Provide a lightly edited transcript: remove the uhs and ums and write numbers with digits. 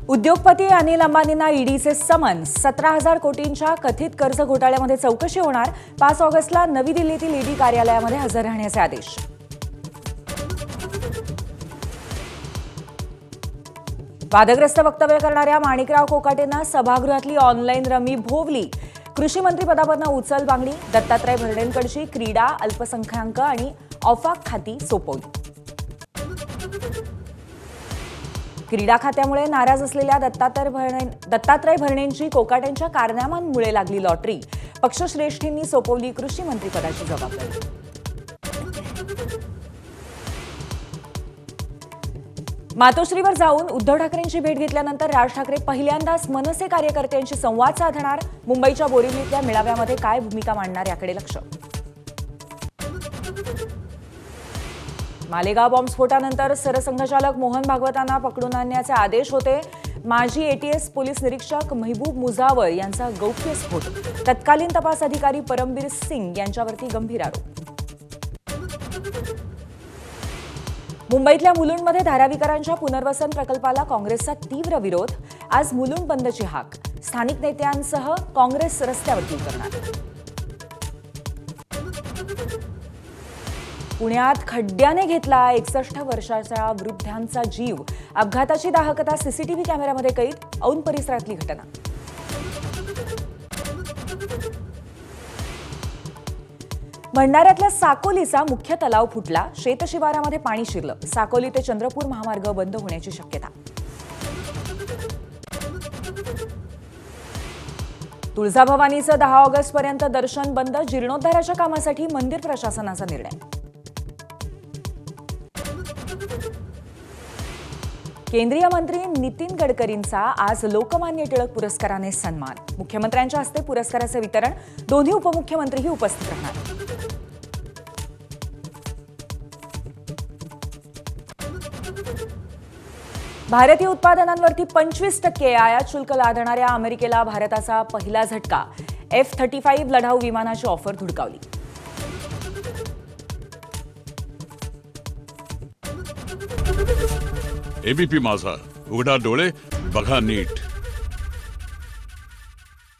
उद्योगपती अनिल अंबानींना ईडीचे समन्स. 17,000 कोटींच्या कथित कर्ज घोटाळ्यामध्ये चौकशी होणार. 5 ऑगस्टला नवी दिल्लीतील ईडी कार्यालयामध्ये हजर राहण्याचे आदेश. वादग्रस्त वक्तव्य करणाऱ्या माणिकराव कोकाटेंना सभागृहातली ऑनलाईन रमी भोवली. कृषी मंत्रिपदावरनं उचल मागणी. दत्तात्रय भरणेंकडची क्रीडा, अल्पसंख्याक आणि औफाक खाती सोपवली. क्रीडा खात्यामुळे नाराज असलेल्या दत्तात्रय भरणेंची कोकाटेंच्या कारनाम्यांमुळे लागली लॉटरी. पक्षश्रेष्ठींनी सोपवली कृषी मंत्रिपदाची जबाबदारी. मातोश्रीवर जाऊन उद्धव ठाकरेंची भेट घेतल्यानंतर राज ठाकरे पहिल्यांदाच मनसे कार्यकर्त्यांशी संवाद साधणार. मुंबईच्या बोरिवलीतल्या मेळाव्यामध्ये काय भूमिका मांडणार याकडे लक्ष. मालेगाव बॉम्बस्फोटानंतर सरसंघचालक मोहन भागवतांना पकडून आणण्याचे आदेश होते. माजी एटीएस पोलीस निरीक्षक महबूब मुजावर यांचा गौप्यस्फोट. तत्कालीन तपास अधिकारी परमबीर सिंग यांच्यावरती गंभीर आरोप. मुंबईतल्या मुलुंडमध्ये धारावीकरांच्या पुनर्वसन प्रकल्पाला काँग्रेसचा तीव्र विरोध. आज मुलुंड बंदची हाक. स्थानिक नेत्यांसह काँग्रेस रस्त्यावरती उतरणार. पुण्यात खड्ड्याने घेतला 61 वर्षाच्या वृद्धांचा जीव. अपघाताची दाहकता सीसीटीव्ही कॅमेऱ्यामध्ये कैद. औंध परिसरातली घटना. भंडाऱ्यातल्या साकोलीचा मुख्य तलाव फुटला. शेतशिवारामध्ये पाणी शिरलं. साकोली ते चंद्रपूर महामार्ग बंद होण्याची शक्यता. तुळजाभवानीचं 10 ऑगस्टपर्यंत दर्शन बंद. जीर्णोद्धाराच्या कामासाठी मंदिर प्रशासनाचा निर्णय. केंद्रीय मंत्री नितीन गडकरींचा आज लोकमान्य टिळक पुरस्काराने सन्मान. मुख्यमंत्र्यांच्या हस्ते पुरस्काराचे वितरण. दोन्ही उपमुख्यमंत्रीही उपस्थित राहणार. भारतीय उत्पादनांवरती 25% आयात शुल्क लादणाऱ्या अमेरिकेला भारताचा पहिला झटका. F-35 लढाऊ विमानाची ऑफर धुडकावली. एबीपी माझा, उघडा डोळे बघा नीट.